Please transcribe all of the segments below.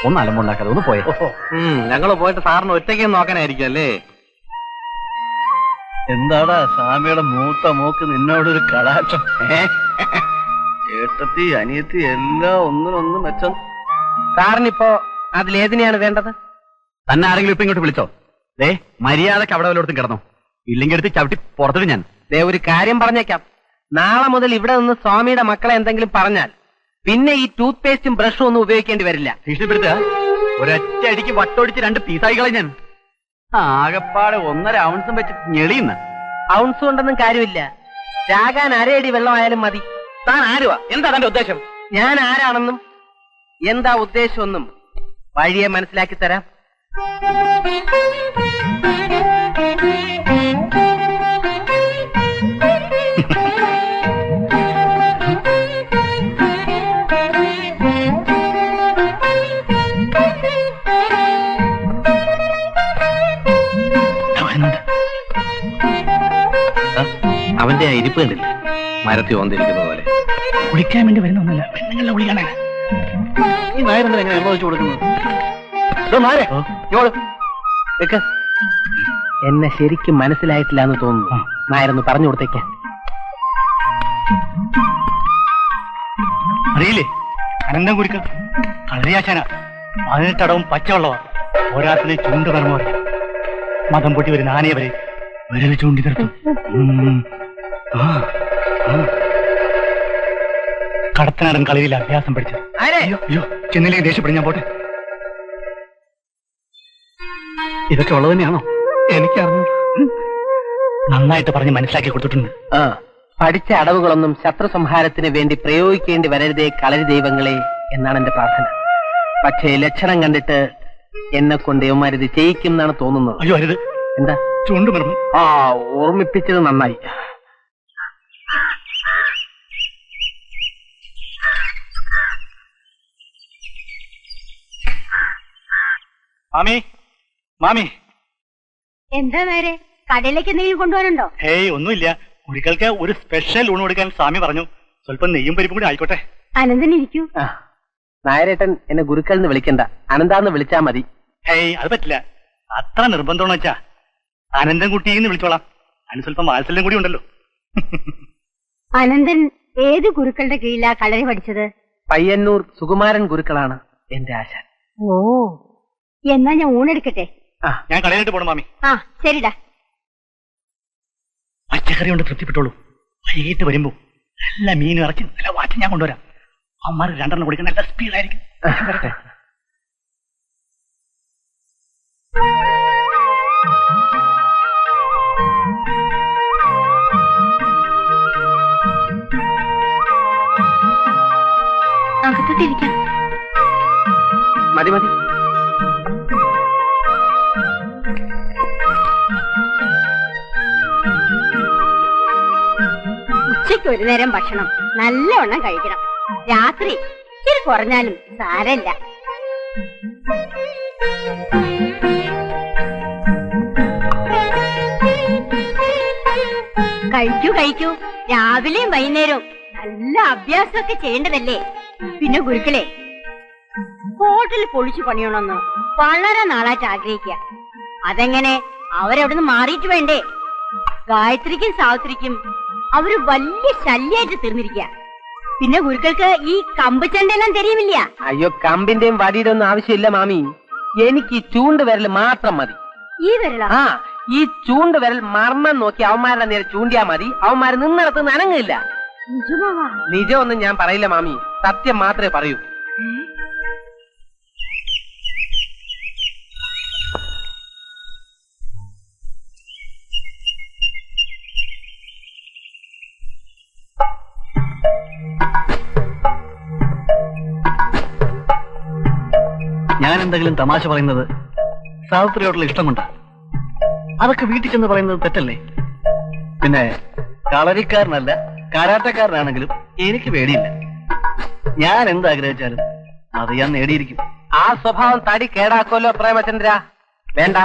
ഒന്ന് അലമ്പുണ്ടാക്കാതെ ഒന്ന് പോയോ. ഞങ്ങള് പോയിട്ട് സാറിന് ഒറ്റയ്ക്ക് നോക്കാനായിരിക്കും അല്ലേ? എന്താടാ സ്വാമിയുടെ മൂത്ത മൂക്ക് നിന്നോടൊരു കടാക്ഷം. ഏട്ടത്തി അനിയത്തി എല്ലാം ഒന്നിനൊന്ന് മെച്ചം. സാറിനിപ്പോ അതിലേതിനെയാണ് വേണ്ടത്? തന്നെ ആരെങ്കിലും ഇപ്പൊ ഇങ്ങോട്ട് വിളിച്ചോ? ദേ മര്യാദക്ക് അവിടെ വല്ലയിടത്തും കിടന്നോ, ഇല്ലെങ്കിൽ എടുത്ത് ചവിട്ടി പുറത്തിട്ട് ഞാൻ. ദേ ഒരു കാര്യം പറഞ്ഞേക്കാം, നാളെ മുതൽ ഇവിടെ നിന്ന് സ്വാമിയുടെ മക്കളെ എന്തെങ്കിലും പറഞ്ഞാൽ പിന്നെ ഈ ടൂത്ത് പേസ്റ്റും ബ്രഷും ഒന്നും ഉപയോഗിക്കേണ്ടി വരില്ല. ഭീഷണിപ്പെടുത്തുക? ഒരൊറ്റ അടിക്ക് വട്ടോടിച്ച് 2 പീസായി കളയും ഞാൻ. ആകപ്പാടെ 1.5 ഔൺസും വെച്ച് ഞെളിയുന്ന. ഔൺസ് കൊണ്ടൊന്നും കാര്യമില്ല, രാഗാൻ അരയടി വെള്ളമായാലും മതി. താൻ ആരുവാ? എന്താ തന്റെ ഉദ്ദേശം? ഞാൻ ആരാണെന്നും എന്താ ഉദ്ദേശമെന്നും വഴിയെ മനസ്സിലാക്കി തരാം. അവന്റെ ആ ഇരിപ്പ് കണ്ടില്ലേ, മരത്തിൽ വന്നിരിക്കുന്ന പോലെ. കുളിക്കാൻ വേണ്ടി വരുന്നൊന്നുമില്ല, പെണ്ണുങ്ങളെ കുളിക്കാനാണ്. ഈ നായരെന്താ എങ്ങനെ അനുഭവിച്ചു കൊടുക്കുന്നത്? എന്നെ ശരിക്കും മനസ്സിലായിട്ടില്ല എന്ന് തോന്നുന്നു. നായരൊന്ന് പറഞ്ഞു കൊടുത്തേക്ക. അറിയില്ലേ, അനന്തം കുരുക്ക കളരിയാശാന 18 അടവും പച്ചവെള്ളവാ. പോരാത്തിന് ചൂണ്ട് കർമ്മ മതം പൊട്ടി വരുന്ന ആനയെ വരെ വിരൽ ചൂണ്ടി നിർത്തും. കടത്തനാടൻ കളിയിൽ അഭ്യാസം പഠിച്ചത്. അയ്യോ ചെന്നിലേക്ക് ദേഷ്യപ്പെടും, ഞാൻ പോട്ടെ. ഇതൊക്കെ ഉള്ളത് തന്നെയാണോ? എനിക്കറിഞ്ഞു. നന്നായിട്ട് പറഞ്ഞ് മനസ്സിലാക്കി കൊടുത്തിട്ടുണ്ട്. പഠിച്ച അടവുകളൊന്നും ശത്രു സംഹാരത്തിന് വേണ്ടി പ്രയോഗിക്കേണ്ടി വരരുതേ കളരി ദൈവങ്ങളെ എന്നാണ് എന്റെ പ്രാർത്ഥന. പക്ഷേ ലക്ഷണം കണ്ടിട്ട് എന്നെ കൊണ്ട് യവന്മാരിത് ചെയ്യിക്കും എന്നാണ് തോന്നുന്നത്. അയ്യോ അരുത്. എന്താ? ചൂണ്ട് മറന്നു. ഓർമ്മിപ്പിച്ചത് നന്നായി. മാമി, മാമി. എന്താ നേരെ കടയിലേക്ക് എന്തെങ്കിലും കൊണ്ടുപോകാനുണ്ടോ? ഹേയ് ഒന്നുമില്ല, കുടികൾക്ക് ഒരു സ്പെഷ്യൽ ഊണ് കൊടുക്കാൻ സ്വാമി പറഞ്ഞു. സ്വല്പം നെയ്യും പരിപ്പും കൂടി ആയിക്കോട്ടെ. അനന്തൻ ഇരിക്കൂ. നായരേട്ടൻ എന്നെ ഗുരുക്കൾ എന്ന് വിളിക്കണ്ട, അനന്താന്ന് വിളിച്ചാ മതി. ഹേയ് അത് പറ്റില്ല, അത്ര നിർബന്ധമാണെന്ന് വെച്ചാ അനന്തൻ കുട്ടിന്ന് വിളിച്ചോളാം. അതിന് സ്വല്പം വാത്സല്യം കൂടി ഉണ്ടല്ലോ. അനന്തൻ ഏത് ഗുരുക്കളുടെ കീഴിലാ കളരി പഠിച്ചത്? പയ്യന്നൂർ സുകുമാരൻ ഗുരുക്കളാണ് എന്റെ ആശാൻ. ഓ, എന്നാ ഞാൻ ഊണെടുക്കട്ടെ. ഞാൻ കടയിലിട്ട് പോണം മാമി. ശരിടാ. പച്ചക്കറി കൊണ്ട് തൃപ്തിപ്പെട്ടോളൂ. വൈകിട്ട് വരുമ്പോ നല്ല മീൻ ഇറച്ചി നല്ല വാറ്റ് ഞാൻ കൊണ്ടുവരാം. അമ്മമാർ 2 കുടിക്കാൻ നല്ല സ്പീഡായിരിക്കും. അകത്തോട്ടിരിക്കാം. മതി മതി. ഉച്ചയ്ക്ക് ഒരു നേരം ഭക്ഷണം നല്ലവണ്ണം കഴിക്കണം. രാത്രി ഇത്തിരി കുറഞ്ഞാലും സാരമില്ല. കഴിക്കൂ കഴിക്കൂ, രാവിലെയും വൈകുന്നേരവും നല്ല അഭ്യാസമൊക്കെ ചെയ്യേണ്ടതല്ലേ. പിന്നെ ഗുരുക്കളെ, ഹോട്ടലിൽ പൊളിച്ചു പണിയണമെന്ന് വളരെ നാളായിട്ട് ആഗ്രഹിക്കുക. അതെങ്ങനെ അവരവിടുന്ന് മാറിയിട്ട് വേണ്ടേ? ഗായത്രിക്കും സാവിത്രിക്കും അവര് വലിയ ശല്യായിട്ട് തീർന്നിരിക്കുക. പിന്നെ ഗുരുക്കൾക്ക് ഈ കമ്പ് ചെണ്ടെല്ലാം തെരിയുമില്ല. അയ്യോ, കമ്പിന്റെയും വടിയുടെ ഒന്നും ആവശ്യമില്ല മാമി. എനിക്ക് ഈ ചൂണ്ട് വിരൽ മാത്രം മതി. ഈ വിരല? ഈ ചൂണ്ട് വിരൽ മർമ്മം നോക്കി അവന്മാരുടെ നേരെ ചൂണ്ടിയാ മതി. അവന്മാര് നിന്നിടത്ത് നനങ്ങില്ല. നിജമൊന്നും ഞാൻ പറയില്ല മാമി, സത്യം മാത്രമേ പറയൂ. ഞാൻ എന്തെങ്കിലും തമാശ പറയുന്നത് സാവിത്രിയോടുള്ള ഇഷ്ടം കൊണ്ടാ. അതൊക്കെ വീട്ടിൽ ചെന്ന് പറയുന്നത് തെറ്റല്ലേ? പിന്നെ കളരിക്കാരനല്ല കാരാട്ടക്കാരനാണെങ്കിലും എനിക്ക് പേടിയില്ല. ഞാൻ എന്താഗ്രഹിച്ചാലും അത് ഞാൻ നേടിയിരിക്കും. ആ സ്വഭാവം തടി കേടാക്കുമല്ലോ പ്രേമചന്ദ്ര. വേണ്ട,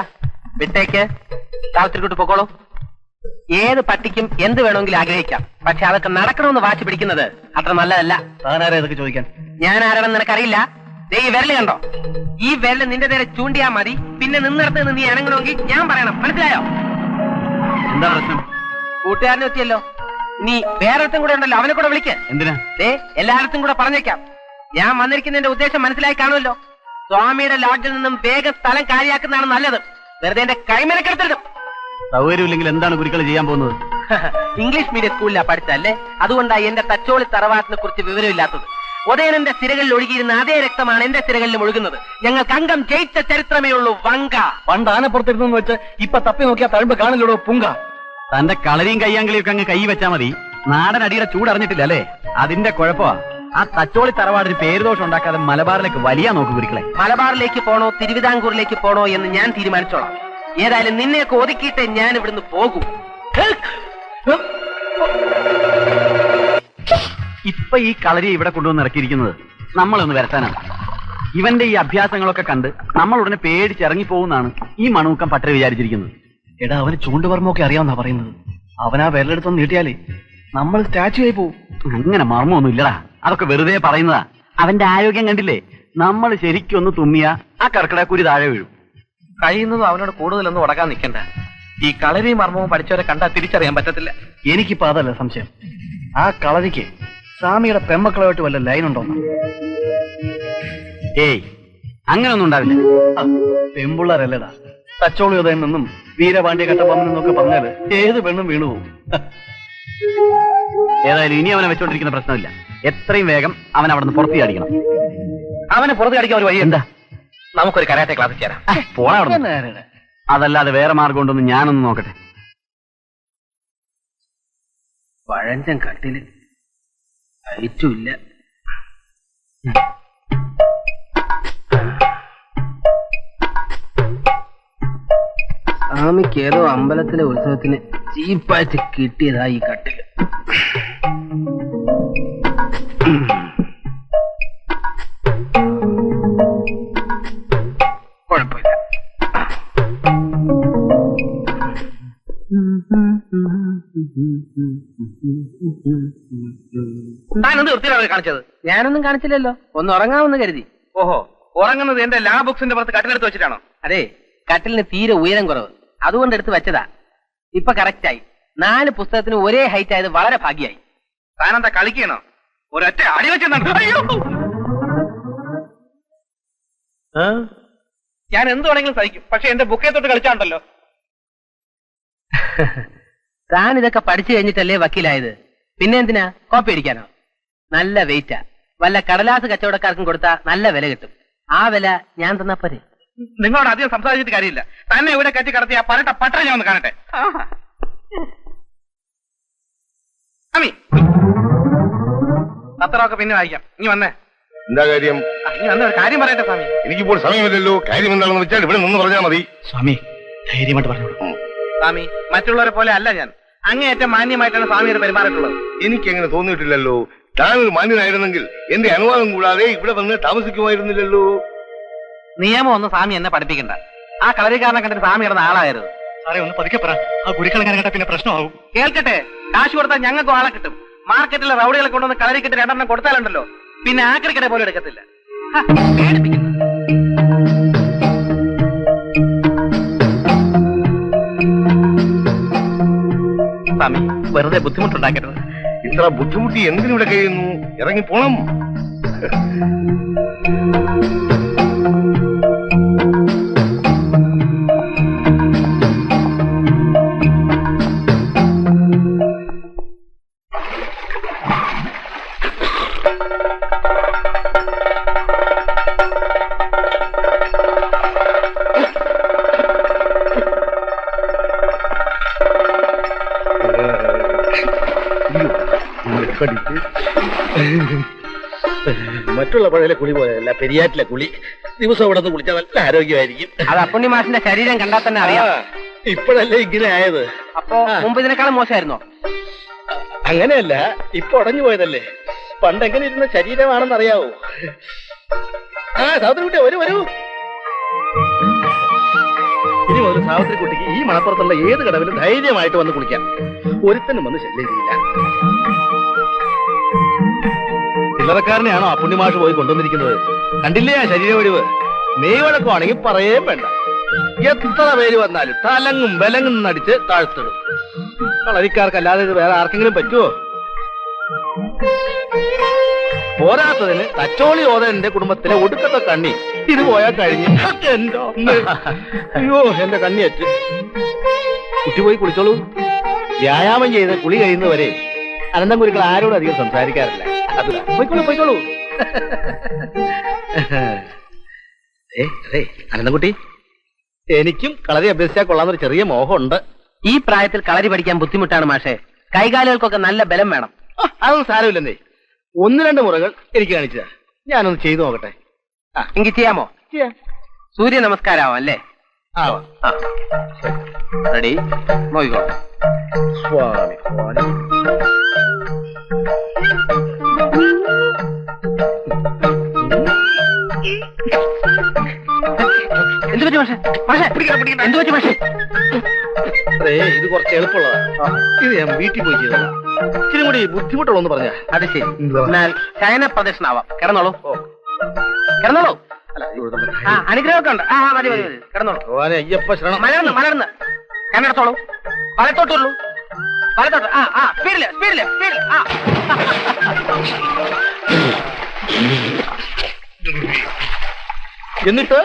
വിട്ടേക്ക്. സാവിത്രിക്കൂട്ട് പൊക്കോളൂ. ഏത് പട്ടിക്കും എന്ത് വേണമെങ്കിലും ആഗ്രഹിക്കാം, പക്ഷെ അതൊക്കെ നടക്കണമെന്ന് വാശി പിടിക്കുന്നത് അത്ര നല്ലതല്ല. താനാരാ ഇതൊക്കെ ചോദിക്കാൻ? ഞാൻ ആരാണെന്ന് നിനക്കറിയില്ല. ദേ ഈ വിരല് കണ്ടോ? ഈ വിരല് നിന്റെ നേരെ ചൂണ്ടിയാ മതി. പിന്നെ നിന്നിടത്ത് നിന്ന് നീ അനങ്ങണമെങ്കിൽ ഞാൻ പറയണം. മനസ്സിലായോ? എന്താ പ്രശ്നം? കൂട്ടുകാരനെ എത്തിയല്ലോ. നീ വേറൊരുത്തും കൂടെ ഉണ്ടല്ലോ, അവനെ കൂടെ വിളിക്ക്. എന്തിനാ? ദേ എല്ലായിടത്തും കൂടെ പറഞ്ഞേക്കാം. ഞാൻ വന്നിരിക്കുന്നതിന്റെ ഉദ്ദേശം മനസ്സിലായി കാണുമല്ലോ. സ്വാമിയുടെ ലോഡ്ജിൽ നിന്നും വേഗം സ്ഥലം കാലിയാക്കുന്നതാണ് നല്ലത്. വെറുതെ എന്റെ കൈമേലക്കെടുത്തിടും. സൗകര്യമില്ലെങ്കിൽ എന്താണ് ഗുരുക്കൾ ചെയ്യാൻ പോകുന്നത്? ഇംഗ്ലീഷ് മീഡിയം സ്കൂളിലാ പഠിച്ചല്ലേ, അതുകൊണ്ടായി എന്റെ തച്ചോളി തറവാട്ടിനെ കുറിച്ച് വിവരമില്ലാത്തത്. ഉദയനന്റെ സിരകളിൽ ഒഴുകിയിരുന്ന അതേ രക്തമാണ് എന്റെ സിരകളിലും ഒഴുകുന്നത്. ഞങ്ങൾക്ക് അംഗം ജയിച്ച ചരിത്രമേ ഉള്ളൂ. വങ്ക പണ്ട് ആനപ്പുറത്തിരുന്നു വെച്ച് ഇപ്പൊ തപ്പി നോക്കിയാ തഴമ്പ് കാണില്ലടോ പുങ്ക. തന്റെ കളരിയും കയ്യാങ്കളിയും ഒക്കെ അങ്ങ് കൈ വെച്ചാ മതി. നാടൻ അടിയുടെ ചൂടറിഞ്ഞിട്ടില്ല അല്ലേ? അതിന്റെ കുഴപ്പമാ. ആ തച്ചോളി തറവാടിന് പേരുദോഷം ഉണ്ടാക്കാതെ മലബാറിലേക്ക് വലിയ നോക്ക് ഗുരുക്കളെ. മലബാറിലേക്ക് പോണോ തിരുവിതാംകൂറിലേക്ക് പോണോ എന്ന് ഞാൻ തീരുമാനിച്ചോളാം. ഏതായാലും നിന്നെയൊക്കെ ഒതുക്കിയിട്ട് ഞാൻ ഇവിടുന്ന് പോകും. ഇപ്പൊ ഈ കളരി ഇവിടെ കൊണ്ടുവന്ന് ഇറക്കിയിരിക്കുന്നത് നമ്മളൊന്ന് വരട്ടാനാണ്. ഇവന്റെ ഈ അഭ്യാസങ്ങളൊക്കെ കണ്ട് നമ്മൾ ഉടനെ പേടിച്ചിറങ്ങിപ്പോകുന്നാണ് ഈ മണൂക്കം പട്ടര വിചാരിച്ചിരിക്കുന്നത്. എടാ അവന് ചൂണ്ടുപറമ്പൊക്കെ അറിയാവുന്നാ പറയുന്നത്. അവനാ വിരലെടുത്തൊന്ന് നീട്ടിയാലേ നമ്മൾ സ്റ്റാച്ചു ആയി പോവും. അങ്ങനെ മർമ്മമൊന്നും ഇല്ലടാ, അതൊക്കെ വെറുതെ പറയുന്നതാ. അവന്റെ ആരോഗ്യം കണ്ടില്ലേ? നമ്മൾ ശരിക്കൊന്ന് തുമ്മിയ ആ കർക്കിടക്കുരി താഴെ വീഴും. കഴിയുന്നതും അവനോട് കൂടുതലൊന്നും ഉടക്കാൻ നിൽക്കണ്ട. ഈ കളരി മർമ്മവും പഠിച്ചവരെ കണ്ടാൽ തിരിച്ചറിയാൻ പറ്റത്തില്ല. എനിക്കിപ്പോ അതല്ല സംശയം. ആ കളരിക്ക് സ്വാമിയുടെ പെമ്മക്കളുമായിട്ട് വല്ല ലൈൻ ഉണ്ടോ? ഏയ്, അങ്ങനൊന്നും ഉണ്ടാവില്ല. പെമ്പിള്ളാരല്ലടാ. തച്ചോളി ഉദയം നിന്നും വീരപാണ്ഡ്യ കട്ടപ്പമ്മൻ എന്നൊക്കെ പറഞ്ഞാല് ഏത് പെണ്ണും വീണുപോകും. ഏതായാലും ഇനി അവനെ വെച്ചോണ്ടിരിക്കുന്ന പ്രശ്നമില്ല. എത്രയും വേഗം അവൻ അവിടെ നിന്ന് പുറത്തു ചാടിക്കണം. അവനെ പുറത്ത് കടിക്കാൻ ഒരു വഴി എന്താ? നമുക്കൊരു കരാട്ടെ ക്ലാസ് ചേരാം. പോണ അവിടെ. അതല്ലാതെ വേറെ മാർഗം ഉണ്ടോന്ന് ഞാനൊന്ന് നോക്കട്ടെ. പഴഞ്ചൻ കട്ടില് അയറ്റില്ല. സ്വാമിക്ക് ഏതോ അമ്പലത്തിലെ ഉത്സവത്തിന് ചീപ്പായിട്ട് കിട്ടിയതാ ഈ കട്ടില്. കുഴപ്പമില്ല. താനെന്ത് വൃത്തിയിലാണ് കാണിച്ചത്? ഞാനൊന്നും കാണിച്ചില്ലല്ലോ. ഒന്ന് ഉറങ്ങാമെന്ന് കരുതി. ഓഹോ, ഉറങ്ങുന്നത് എന്റെ ലാ ബുക്സിന്റെ പുറത്ത് കട്ടിലെടുത്ത് വെച്ചിട്ടാണോ? അതെ, കട്ടിലിന് തീരെ ഉയരം കുറവ്, അതുകൊണ്ട് എടുത്ത് വെച്ചതാ. ഇപ്പൊ കറക്റ്റായി. 4 പുസ്തകത്തിന് ഒരേ ഹൈറ്റ് ആയത് വളരെ ഭാഗ്യായി. താനെന്താ കളിക്കണോ? ഒരൊറ്റ അടി വെച്ചെന്നാണ്. ഞാൻ എന്ത് വേണമെങ്കിലും സഹിക്കും, പക്ഷെ എന്റെ ബുക്കേ തൊട്ട് കളിച്ചാണ്ടല്ലോ. താൻ ഇതൊക്കെ പഠിച്ചു കഴിഞ്ഞിട്ടല്ലേ വക്കീലായത്? പിന്നെ എന്തിനാ കോപ്പി അടിക്കാനോ? നല്ല വെയിറ്റാ. വല്ല കടലാസ് കച്ചവടക്കാർക്കും കൊടുത്താ നല്ല വില കിട്ടും. ആ വില ഞാൻ തന്നാ പോരെ. നിങ്ങളോട് അധികം സംസാരിച്ചിട്ട് കാര്യമില്ല. തന്നെ ഇവിടെ കറ്റി കടത്തിയ പരട്ട പട്ടണ ഞാൻ ഒന്ന് കാണട്ടെ. അമ്മി, പത്രമൊക്കെ പിന്നെ വായിക്കാം. ഇനി വന്നേ. എന്താ കാര്യം? ഇനി വന്ന ഒരു കാര്യം പറയട്ടെ സ്വാമി. എനിക്കിപ്പോൾ സമയമില്ലല്ലോ. കാര്യം എന്താണെന്ന് വെച്ചാൽ ഇവിടെ നിന്ന് പറഞ്ഞാൽ മതി. സ്വാമി ധൈര്യമായിട്ട് പറഞ്ഞു. സ്വാമി, മറ്റുള്ളവരെ പോലെ അല്ല ഞാൻ. അങ്ങേയറ്റം മാന്യമായിട്ടാണ് സ്വാമിയുടെ പെരുമാറിയിട്ടുള്ളത്. എനിക്ക് അങ്ങനെ തോന്നിയിട്ടില്ലല്ലോ. താനൊരു മാന്യനായിരുന്നെങ്കിൽ എന്റെ അനുവാദം കൂടാതെ ഇവിടെ വന്ന് താമസിക്കുമായിരുന്നില്ലല്ലോ. നിയമം ഒന്നും സ്വാമി എന്നെ പഠിപ്പിക്കണ്ട. ആ കളരിക്കാരനെ കണ്ടിട്ട് സ്വാമി കിടന്ന ആളായിരുന്നു. സാറേ ഒന്ന് പതുക്കെ പറ. ആ ഗുരുക്കളെങ്ങനെ കേട്ടാ പിന്നെ പ്രശ്നമാവും. കേൾക്കട്ടെ, കാശ് കൊടുത്താൽ ഞങ്ങൾക്കും ആളെ കിട്ടും. മാർക്കറ്റിലെ റൗഡികളെ കൊണ്ടുവന്ന് കളരിക്കിട്ട് 2 കൊടുത്താലുണ്ടല്ലോ, പിന്നെ ആക്രിക്കട പോലും എടുക്കത്തില്ല. പേടിപ്പിക്കുന്നു. സ്വാമി, വെറുതെ ബുദ്ധിമുട്ടുണ്ടാക്കരുത്. ഇത്ര ബുദ്ധിമുട്ടി എന്തിനിവിടെ കഴിയുന്നു? ഇറങ്ങിപ്പോണം. മറ്റുള്ള പഴയ കുളി പോയതല്ല, പെരിയാറ്റിലെ കുളി. ദിവസം ഇവിടെ നിന്ന് കുളിച്ചാൽ നല്ല ആരോഗ്യമായിരിക്കും. അത് അപ്പുണ്ണി മാഷിന്റെ ശരീരം കണ്ടാൽ തന്നെ അറിയാം. ഇപ്പോഴല്ലേ ഇങ്ങനെ ആയത്? അപ്പോ മുമ്പ് ഇതിനേക്കാളും മോശമായിരുന്നോ? അങ്ങനെയല്ല, ഇപ്പൊ ഉടഞ്ഞു പോയതല്ലേ. പണ്ടെങ്ങനെ ഇരുന്ന ശരീരമാണെന്ന് അറിയാവോ? ആ സാവിത്രി കുട്ടി വരൂ വരൂ. ഇനി മുതൽ സാവിത്രി കുട്ടിക്ക് ഈ മണപ്പുറത്തുള്ള ഏത് കടവിലും ധൈര്യമായിട്ട് വന്ന് കുളിക്കാം. ഒരുത്തനും വന്ന് ശല്യം ചെയ്യില്ല. ചില്ലറക്കാരനെയാണോ അപ്പുണ്ണിമാഷ് പോയി കൊണ്ടുവന്നിരിക്കുന്നത്? കണ്ടില്ലേ ആ ശരീര വടിവ്? മെയ് വഴക്കമാണെങ്കിൽ പറയേ വേണ്ട. എത്ര പേര് വന്നാലും തലങ്ങും ബലങ്ങും നടിച്ച് താഴ്ത്തിടും. കളരിക്കാർക്കല്ലാതെ ഇത് വേറെ ആർക്കെങ്കിലും പറ്റുമോ? പോരാത്തതിന് തച്ചോളി ഓതന്റെ കുടുംബത്തിലെ ഒടുക്കത്തെ കണ്ണി ഇത് പോയാൽ കഴിഞ്ഞ്. എന്റെ അമ്മേ. അയ്യോ എന്റെ കണ്ണിയേറ്റ്. കുട്ടി പോയി കുളിച്ചോളൂ. വ്യായാമം ചെയ്ത് കുളി കഴിയുന്നവരെ അനന്തം കുരുക്കൾ ആരോടും അധികം സംസാരിക്കാറില്ല. അതിലാ പോയിക്കോളൂ പോയിക്കോളൂ. അതെ അനന്തൻകുട്ടി, എനിക്കും കളരി അഭ്യസിച്ചാൽ കൊള്ളാന്നൊരു ചെറിയ മോഹമുണ്ട്. ഈ പ്രായത്തിൽ കളരി പഠിക്കാൻ ബുദ്ധിമുട്ടാണ് മാഷെ. കൈകാലുകൾക്കൊക്കെ നല്ല ബലം വേണം. അതൊന്നും സാരമില്ലെന്നേ. 1-2 മുറകൾ എനിക്ക് കാണിച്ചതാ. ഞാനൊന്ന് ചെയ്തു നോക്കട്ടെ. എങ്കിൽ ചെയ്യാമോ? സൂര്യ നമസ്കാരമാവാം അല്ലേ? ആവാം. റെഡി, നോക്കിക്കോ. സ്വാമി എന്ത് പറ്റി മാഷെ? മാഷെ എന്ത് പറ്റി മാഷെ? ഇത് കുറച്ച് എളുപ്പമുള്ളതാ. ഇത് ഞാൻ വീട്ടിൽ പോയി ചെയ്തതാ. ഇച്ചിരി കൂടി ബുദ്ധിമുട്ടുള്ളൂ പറഞ്ഞ. അത് ശരി. എന്നാൽ ശയന പ്രദർശനാവാം. കിടന്നോളൂ കിടന്നോളൂ. അനുഗ്രഹമൊക്കെ ഉണ്ട്. മതി മതി മതി, കിടന്നോളൂ. അയ്യപ്പ ശരണം. മലർന്ന് മലർന്ന് കണ്ണെടുത്തോളൂ. വലത്തോട്ടുള്ളൂ, വലത്തോട്ട്. സ്പീഡില് സ്പീഡില് സ്പീഡില്. എന്നിട്ട്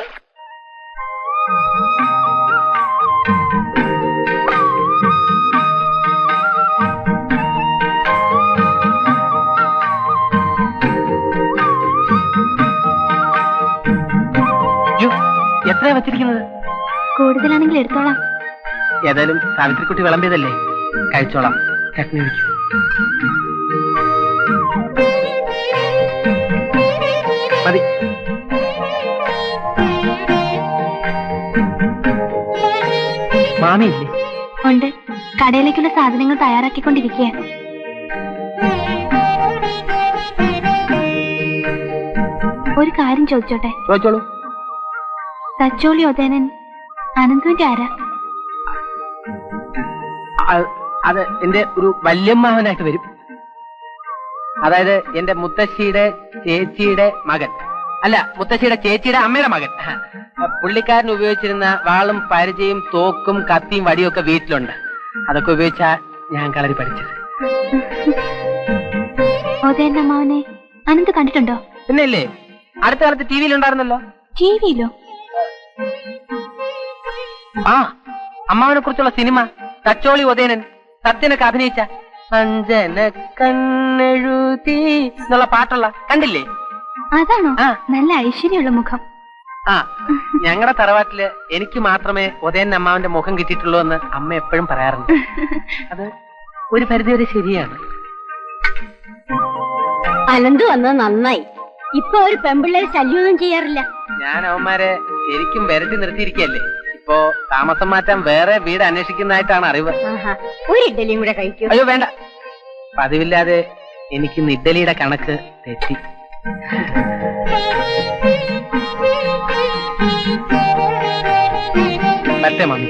എത്രയാ വെച്ചിരിക്കുന്നത്? കൂടുതലാണെങ്കിൽ എടുത്തോളാം. ഏതായാലും സാവിത്രിക്കുട്ടി വിളമ്പിയതല്ലേ, കഴിച്ചോളാം. ചട്നി ഒഴിക്കും. മതി. മാമിയില്ലേ? ഉണ്ട്. കടയിലേക്കുള്ള സാധനങ്ങൾ തയ്യാറാക്കിക്കൊണ്ടിരിക്കുക. ഒരു കാര്യം ചോദിച്ചോട്ടെ? ചോദിച്ചോളൂ. തച്ചോളി ഒതേനൻ അനന്തുവിന്റെ ആരാ? അത് എന്റെ ഒരു വല്യമ്മാവനായിട്ട് വരും. അതായത് എന്റെ മുത്തശ്ശിയുടെ ചേച്ചിയുടെ മകൻ. അല്ല, മുത്തശ്ശിയുടെ ചേച്ചിയുടെ അമ്മയുടെ മകൻ. പുള്ളിക്കാരൻ ഉപയോഗിച്ചിരുന്ന വാളും പരിചയും തോക്കും കത്തിയും വടിയും ഒക്കെ വീട്ടിലുണ്ട്. അതൊക്കെ ഉപയോഗിച്ചാ ഞാൻ കളരി പഠിച്ചത്. ഒതേൻ അമ്മാവനെ അനന്ത് കണ്ടിട്ടുണ്ടോ? പിന്നല്ലേ, അടുത്ത കാലത്ത് ടി വിയിലുണ്ടായിരുന്നല്ലോ. ടി വിയിലോ? അമ്മാവനെ കുറിച്ചുള്ള സിനിമ തച്ചോളി ഒതേനൻ സത്യനൊക്കെ അഭിനയിച്ച അഞ്ജന കണ്ണെഴുതി എന്നുള്ള പാട്ടുള്ള കണ്ടില്ലേ? അതാണോ? നല്ല ഐശ്വര്യമുള്ള മുഖം. ഞങ്ങളുടെ തറവാട്ടില് എനിക്ക് മാത്രമേ ഒതേൻ അമ്മാവന്റെ മുഖം കിട്ടിയിട്ടുള്ളൂ എന്ന് അമ്മ എപ്പോഴും പറയാറുണ്ട്. അത് ഒരു പരിധിവരെ ശരിയാണ്. അനന്ത് വന്നത് നന്നായി. ഇപ്പൊ ഒരു പെമ്പിള്ളേര് ശല്യമൊന്നും ചെയ്യാറില്ല. ഞാൻ അവന്മാരെ ശരിക്കും വിരട്ടി നിർത്തിയിരിക്കല്ലേ. ഇപ്പോ താമസം മാറ്റാൻ വേറെ വീട് അന്വേഷിക്കുന്നതായിട്ടാണ് അറിവ്. ഒരു ഇഡ്ഡലിയും കൂടെ കഴിക്കൂ. അയ്യോ വേണ്ട, പതിവില്ലാതെ എനിക്ക് ഇഡ്ഡലിയുടെ കണക്ക് തെറ്റി. മറ്റേ മമ്മി.